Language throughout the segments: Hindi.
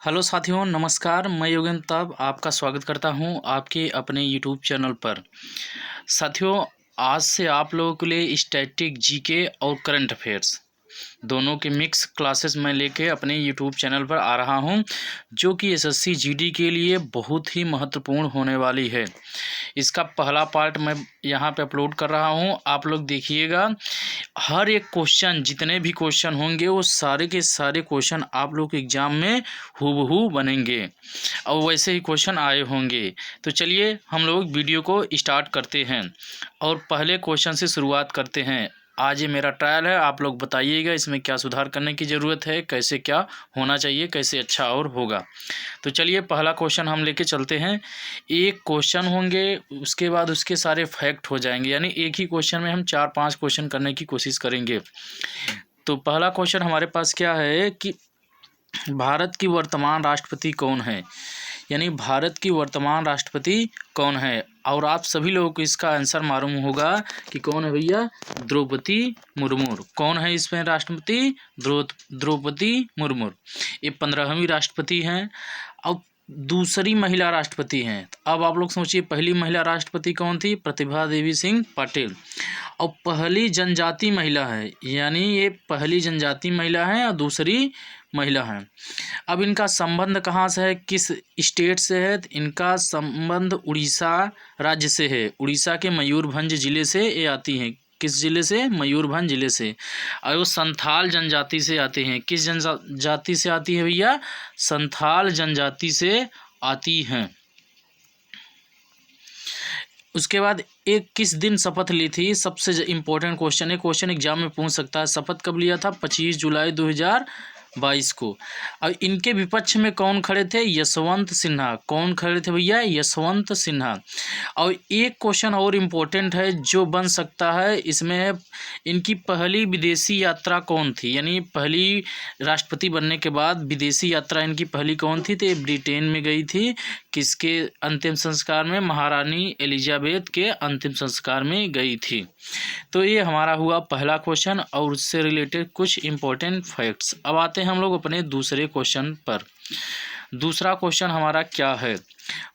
हेलो साथियों, नमस्कार। मैं योगेंद्र तब आपका स्वागत करता हूं आपके अपने यूट्यूब चैनल पर। साथियों, आज से आप लोगों के लिए स्टैटिक जीके और करंट अफेयर्स दोनों के मिक्स क्लासेस मैं लेके अपने यूट्यूब चैनल पर आ रहा हूं, जो कि एसएससी जीडी के लिए बहुत ही महत्वपूर्ण होने वाली है। इसका पहला पार्ट मैं यहाँ पे अपलोड कर रहा हूँ, आप लोग देखिएगा। हर एक क्वेश्चन, जितने भी क्वेश्चन होंगे वो सारे के सारे क्वेश्चन आप लोग के एग्जाम में हूबहू बनेंगे और वैसे ही क्वेश्चन आए होंगे। तो चलिए हम लोग वीडियो को स्टार्ट करते हैं और पहले क्वेश्चन से शुरुआत करते हैं। आज ये मेरा ट्रायल है, आप लोग बताइएगा इसमें क्या सुधार करने की ज़रूरत है, कैसे क्या होना चाहिए, कैसे अच्छा और होगा। तो चलिए पहला क्वेश्चन हम लेके चलते हैं। एक क्वेश्चन होंगे, उसके बाद उसके सारे फैक्ट हो जाएंगे, यानी एक ही क्वेश्चन में हम 4-5 क्वेश्चन करने की कोशिश करेंगे। तो पहला क्वेश्चन हमारे पास क्या है कि भारत की वर्तमान राष्ट्रपति कौन है, यानी भारत की वर्तमान राष्ट्रपति कौन है। और आप सभी लोगों को इसका आंसर मालूम होगा कि कौन है भैया, द्रौपदी मुर्मू। कौन है इसमें राष्ट्रपति, द्रौपदी मुर्मू। ये 15वीं राष्ट्रपति हैं। अब दूसरी महिला राष्ट्रपति हैं। अब आप लोग सोचिए पहली महिला राष्ट्रपति कौन थी, प्रतिभा देवी सिंह पाटिल। और पहली जनजाति महिला है, यानी ये पहली जनजाति महिला है और दूसरी महिला है। अब इनका संबंध कहाँ से है, किस स्टेट से है, तो इनका संबंध उड़ीसा राज्य से है। उड़ीसा के मयूरभंज जिले से ये आती हैं। किस जिले से, मयूरभंज जिले से। और वो संथाल जनजाति से आते हैं। किस जनजाति से आती है भैया, संथाल जनजाति से आती हैं। उसके बाद एक किस दिन शपथ ली थी, सबसे इम्पोर्टेंट क्वेश्चन है, क्वेश्चन एग्जाम में पूछ सकता है। शपथ कब लिया था, 25 जुलाई 2022 को। और इनके विपक्ष में कौन खड़े थे, यशवंत सिन्हा। कौन खड़े थे भैया, यशवंत सिन्हा। और एक क्वेश्चन और इम्पोर्टेंट है जो बन सकता है इसमें, इनकी पहली विदेशी यात्रा कौन थी, यानी पहली राष्ट्रपति बनने के बाद विदेशी यात्रा इनकी पहली कौन थी, तो ये ब्रिटेन में गई थी। किसके अंतिम संस्कार में, महारानी एलिजाबेथ के अंतिम संस्कार में गई थी। तो ये हमारा हुआ पहला क्वेश्चन और उससे रिलेटेड कुछ इम्पोर्टेंट फैक्ट्स। अब आते हैं हम लोग अपने दूसरे क्वेश्चन पर। दूसरा क्वेश्चन हमारा क्या है,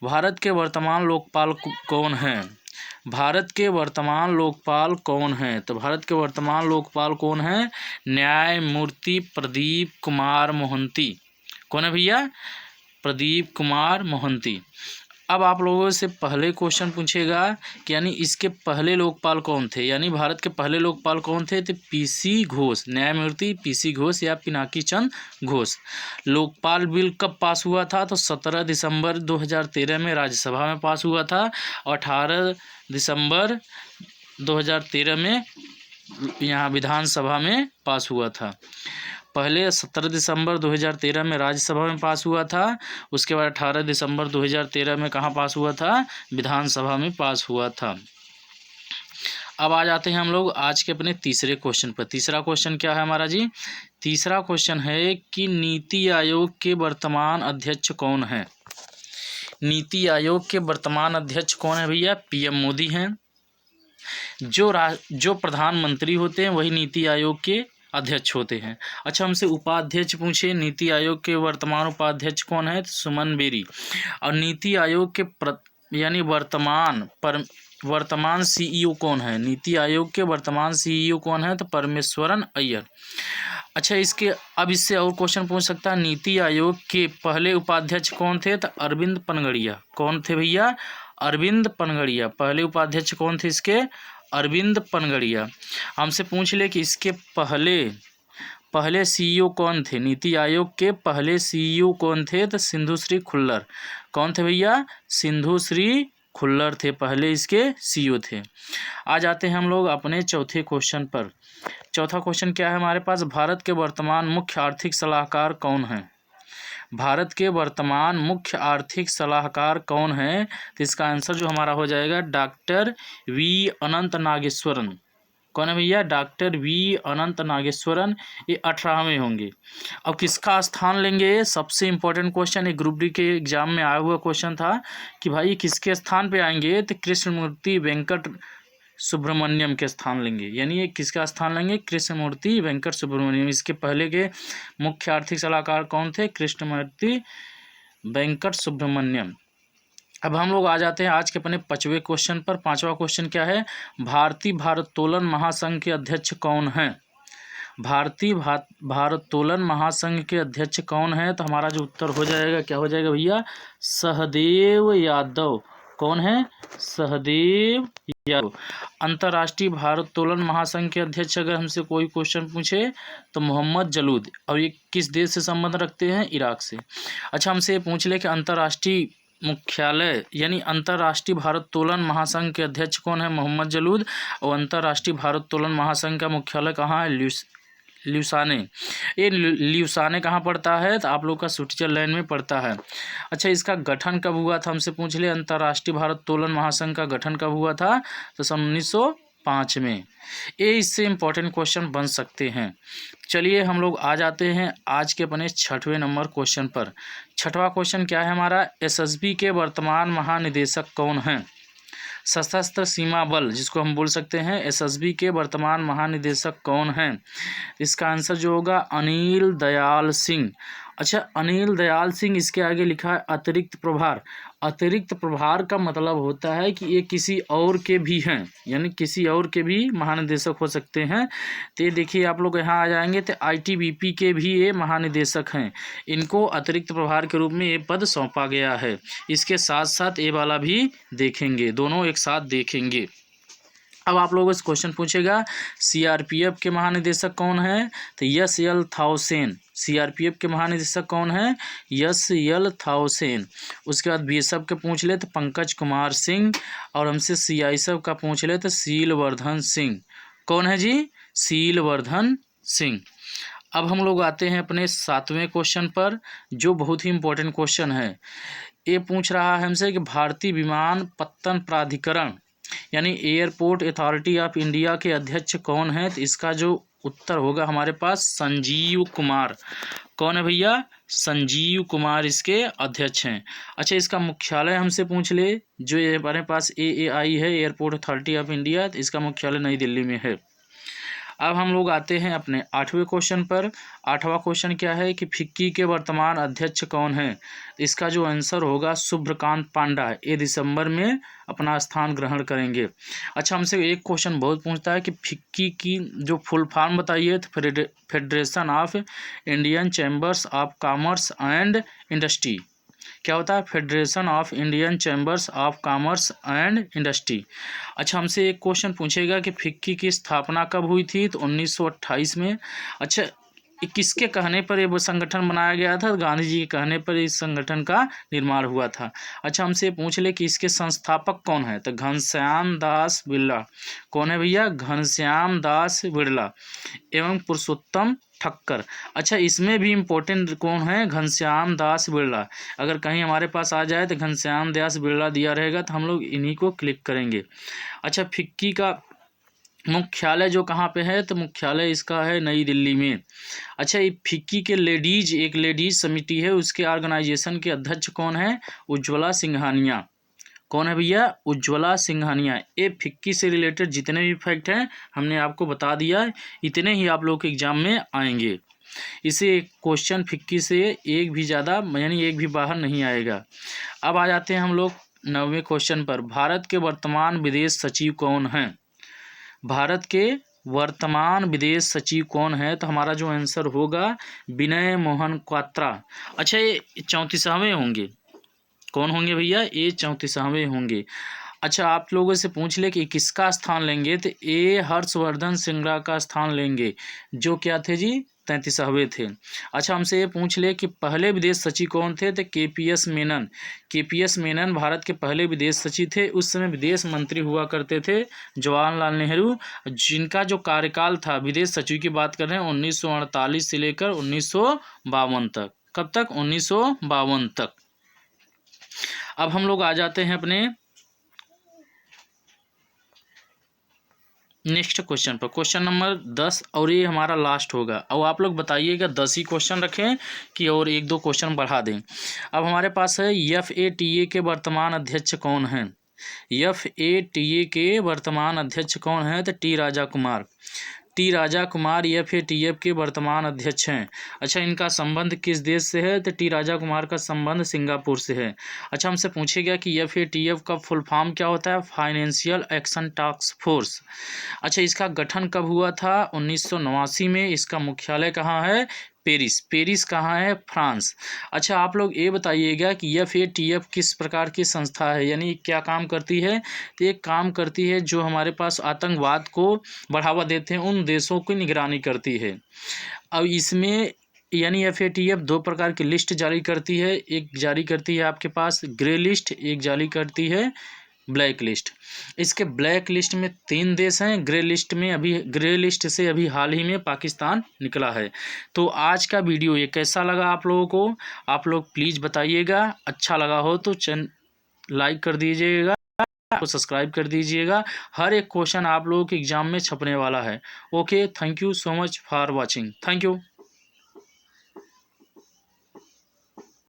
भारत के वर्तमान लोकपाल कौन है। भारत के वर्तमान लोकपाल कौन है, तो भारत के वर्तमान लोकपाल कौन है, न्यायमूर्ति प्रदीप कुमार मोहंती। कौन है भैया, प्रदीप कुमार मोहंती। अब आप लोगों से पहले क्वेश्चन पूछेगा कि यानी इसके पहले लोकपाल कौन थे, यानी भारत के पहले लोकपाल कौन थे, तो पीसी घोष, न्यायमूर्ति पीसी घोष या पिनाकी चंद घोष। लोकपाल बिल कब पास हुआ था, तो 17 दिसंबर 2013 में राज्यसभा में पास हुआ था और 18 दिसंबर 2013 में यहाँ विधानसभा में पास हुआ था। पहले 17 दिसंबर 2013 में राज्यसभा में पास हुआ था, उसके बाद 18 दिसंबर 2013 में कहाँ पास हुआ था, विधानसभा में पास हुआ था। अब आ जाते हैं हम लोग आज के अपने तीसरे क्वेश्चन पर। तीसरा क्वेश्चन क्या है हमारा जी, तीसरा क्वेश्चन है कि नीति आयोग के वर्तमान अध्यक्ष कौन है। नीति आयोग के वर्तमान अध्यक्ष कौन है भैया, पीएम मोदी हैं। जो प्रधानमंत्री होते हैं वही नीति आयोग के अध्यक्ष होते हैं। अच्छा, हमसे उपाध्यक्ष पूछे, नीति आयोग के वर्तमान उपाध्यक्ष कौन है, तो सुमन बेरी। और नीति आयोग के यानी वर्तमान सीईओ कौन है, नीति आयोग के वर्तमान सीईओ कौन है, तो परमेश्वरन अय्यर। अच्छा, अब इससे और क्वेश्चन पूछ सकता है, नीति आयोग के पहले उपाध्यक्ष कौन थे, तो अरविंद पनगड़िया। कौन थे भैया, अरविंद पनगड़िया। पहले उपाध्यक्ष कौन थे इसके, अरविंद पनगड़िया। हमसे पूछ ले कि इसके पहले सीईओ कौन थे, नीति आयोग के पहले सीईओ कौन थे, तो सिंधुश्री खुल्लर। कौन थे भैया, सिंधुश्री खुल्लर थे, पहले इसके सीईओ थे। आ जाते हैं हम लोग अपने चौथे क्वेश्चन पर। चौथा क्वेश्चन क्या है हमारे पास, भारत के वर्तमान मुख्य आर्थिक सलाहकार कौन है। भारत के वर्तमान मुख्य आर्थिक सलाहकार कौन है, तो इसका आंसर जो हमारा हो जाएगा डॉक्टर वी अनंत नागेश्वरन। कौन है भैया, डॉक्टर वी अनंत नागेश्वरन। ये 18वें होंगे। अब किसका स्थान लेंगे, सबसे इंपॉर्टेंट क्वेश्चन, एक ग्रुप डी के एग्जाम में आया हुआ क्वेश्चन था कि भाई किसके स्थान पे आएंगे, तो कृष्णमूर्ति वेंकट सुब्रमण्यम के स्थान लेंगे, यानी ये किसका स्थान लेंगे? कृष्णमूर्ति वेंकट सुब्रमण्यम। इसके पहले के मुख्य आर्थिक सलाहकार कौन थे? कृष्णमूर्ति वेंकट सुब्रमण्यम। अब हम लोग आ जाते हैं आज के अपने 5वें क्वेश्चन पर। 5वां क्वेश्चन क्या है? भारतीय भारोत्तोलन महासंघ के अध्यक्ष कौन हैं? भारतीय भारोत्तोलन महासंघ के अध्यक्ष कौन है? तो हमारा जो उत्तर हो जाएगा क्या हो जाएगा भैया? सहदेव यादव। कौन है? सहदेव यादव। अंतर्राष्ट्रीय भारोत्तोलन महासंघ के अध्यक्ष अगर हमसे कोई क्वेश्चन पूछे तो मोहम्मद जलूद। और ये किस देश से संबंध रखते हैं? इराक से। अच्छा, हमसे ये पूछ ले कि अंतर्राष्ट्रीय मुख्यालय यानी अंतर्राष्ट्रीय भारोत्तोलन महासंघ के अध्यक्ष कौन है? मोहम्मद जलूद। और अंतर्राष्ट्रीय भारोत्तोलन महासंघ का मुख्यालय कहाँ है? ल्यूसाने। ये ल्यूसाने कहाँ पड़ता है? तो आप लोग का स्विट्जरलैंड में पड़ता है। अच्छा, इसका गठन कब हुआ था? हमसे पूछ ले अंतर्राष्ट्रीय भारोत्तोलन महासंघ का गठन कब हुआ था? तो सन 1905 में। ये इससे इम्पोर्टेंट क्वेश्चन बन सकते हैं। चलिए हम लोग आ जाते हैं आज के अपने 6वें नंबर क्वेश्चन पर। 6वां क्वेश्चन क्या है हमारा? एसएसबी के वर्तमान महानिदेशक कौन हैं? सशस्त्र सीमा बल, जिसको हम बोल सकते हैं, एसएसबी के वर्तमान महानिदेशक कौन हैं? इसका आंसर जो होगा अनिल दयाल सिंह। अच्छा, अनिल दयाल सिंह। इसके आगे लिखा है अतिरिक्त प्रभार। अतिरिक्त प्रभार का मतलब होता है कि ये किसी और के भी हैं, यानी किसी और के भी महानिदेशक हो सकते हैं। तो ये देखिए आप लोग यहाँ आ जाएंगे तो आईटीबीपी के भी ये महानिदेशक हैं। इनको अतिरिक्त प्रभार के रूप में ये पद सौंपा गया है। इसके साथ साथ ये वाला भी देखेंगे, दोनों एक साथ देखेंगे। अब आप लोगों से क्वेश्चन पूछेगा सीआरपीएफ के महानिदेशक कौन है? तो यस यल थाउसेन। सीआरपीएफ के महानिदेशक कौन है? यस यल थाउसेन। उसके बाद बीएसएफ के पूछ ले तो पंकज कुमार सिंह। और हमसे सीआईएसएफ का पूछ ले तो सीलवर्धन सिंह। कौन है जी? सीलवर्धन सिंह। अब हम लोग आते हैं अपने 7वें क्वेश्चन पर, जो बहुत ही इंपॉर्टेंट क्वेश्चन है। ये पूछ रहा है हमसे कि भारतीय विमानपत्तन प्राधिकरण यानी एयरपोर्ट अथॉरिटी ऑफ इंडिया के अध्यक्ष कौन है? तो इसका जो उत्तर होगा हमारे पास संजीव कुमार। कौन है भैया? संजीव कुमार इसके अध्यक्ष हैं। अच्छा, इसका मुख्यालय हमसे पूछ ले, जो ये हमारे पास एएआई है, एयरपोर्ट अथॉरिटी ऑफ इंडिया, तो इसका मुख्यालय नई दिल्ली में है। अब हम लोग आते हैं अपने 8वें क्वेश्चन पर। 8वां क्वेश्चन क्या है कि फिक्की के वर्तमान अध्यक्ष कौन है? इसका जो आंसर होगा शुभ्रकांत पांडा। ये दिसंबर में अपना स्थान ग्रहण करेंगे। अच्छा, हमसे एक क्वेश्चन बहुत पूछता है कि फिक्की की जो फुल फॉर्म बताइए। तो federation of Indian chambers of commerce and industry. क्या होता है? Federation of Indian chambers of commerce and industry. अच्छा, हमसे एक क्वेश्चन पूछेगा कि फिक्की की स्थापना कब हुई थी? तो 1928 में। अच्छा, किसके कहने पर ये संगठन बनाया गया था? गांधी जी के कहने पर इस संगठन का निर्माण हुआ था। अच्छा, हमसे पूछ ले कि इसके संस्थापक कौन है? तो घनश्याम दास बिरला। कौन है भैया? घनश्याम दास बिरला एवं पुरुषोत्तम ठक्कर। अच्छा, इसमें भी इम्पोर्टेंट कौन है? घनश्याम दास बिरला। अगर कहीं हमारे पास आ जाए तो घनश्याम दास बिरला दिया रहेगा तो हम लोग इन्हीं को क्लिक करेंगे। अच्छा, फिक्की का मुख्यालय जो कहाँ पे है? तो मुख्यालय इसका है नई दिल्ली में। अच्छा, ये फिक्की के एक लेडीज समिति है, उसके ऑर्गेनाइजेशन के अध्यक्ष कौन है? उज्ज्वला सिंघानिया। कौन है भैया? उज्ज्वला सिंघानिया। ये फिक्की से रिलेटेड जितने भी फैक्ट हैं हमने आपको बता दिया है, इतने ही आप लोग के एग्जाम में आएंगे। इसे क्वेश्चन फिक्की से एक भी ज़्यादा यानी एक भी बाहर नहीं आएगा। अब आ जाते हैं हम लोग 9वें क्वेश्चन पर। भारत के वर्तमान विदेश सचिव कौन हैं? भारत के वर्तमान विदेश सचिव कौन है? तो हमारा जो आंसर होगा विनय मोहन क्वात्रा। अच्छा, ये 34वें होंगे। कौन होंगे भैया? ये 34वें होंगे। अच्छा, आप लोगों से पूछ ले कि किसका स्थान लेंगे? तो ए हर्षवर्धन श्रृंगला का स्थान लेंगे, जो क्या थे जी? 33वें थे। अच्छा, हमसे ये पूछ ले कि पहले विदेश सचिव कौन थे? तो केपीएस मेनन। केपीएस मेनन भारत के पहले विदेश सचिव थे। उस समय विदेश मंत्री हुआ करते थे जवाहरलाल नेहरू, जिनका जो कार्यकाल था, विदेश सचिव की बात कर रहे हैं, 1948 से लेकर 1952 तक। कब तक? 1952 तक। अब हम लोग आ जाते हैं अपने नेक्स्ट क्वेश्चन पर, क्वेश्चन नंबर 10, और ये हमारा लास्ट होगा। और आप लोग बताइएगा 10 ही क्वेश्चन रखें कि और 1-2 क्वेश्चन बढ़ा दें। अब हमारे पास है FATA के वर्तमान अध्यक्ष कौन हैं? FATA के वर्तमान अध्यक्ष कौन है? तो T Raja Kumar. T Raja Kumar FATF के वर्तमान अध्यक्ष हैं। अच्छा, इनका संबंध किस देश से है? तो टी राजा कुमार का संबंध सिंगापुर से है। अच्छा, हमसे पूछे गया कि FATF का फुल फॉर्म क्या होता है? Financial action task force. अच्छा, इसका गठन कब हुआ था? 1989 में। इसका मुख्यालय कहाँ है? पेरिस। पेरिस कहाँ है? फ्रांस। अच्छा, आप लोग ये बताइएगा कि FATF किस प्रकार की संस्था है, यानी क्या काम करती है? तो ये काम करती है जो हमारे पास आतंकवाद को बढ़ावा देते हैं उन देशों की निगरानी करती है। अब इसमें यानी FATF दो प्रकार की लिस्ट जारी करती है। एक जारी करती है आपके पास ग्रे लिस्ट, एक जारी करती है ब्लैक लिस्ट। इसके ब्लैक लिस्ट में 3 देश हैं, ग्रे लिस्ट से अभी हाल ही में पाकिस्तान निकला है। तो आज का वीडियो ये कैसा लगा आप लोगों को? आप लोग प्लीज़ बताइएगा। अच्छा लगा हो तो लाइक कर दीजिएगा, को सब्सक्राइब कर दीजिएगा। हर एक क्वेश्चन आप लोगों के एग्जाम में छपने वाला है। Okay, thank you so much for watching. Thank you.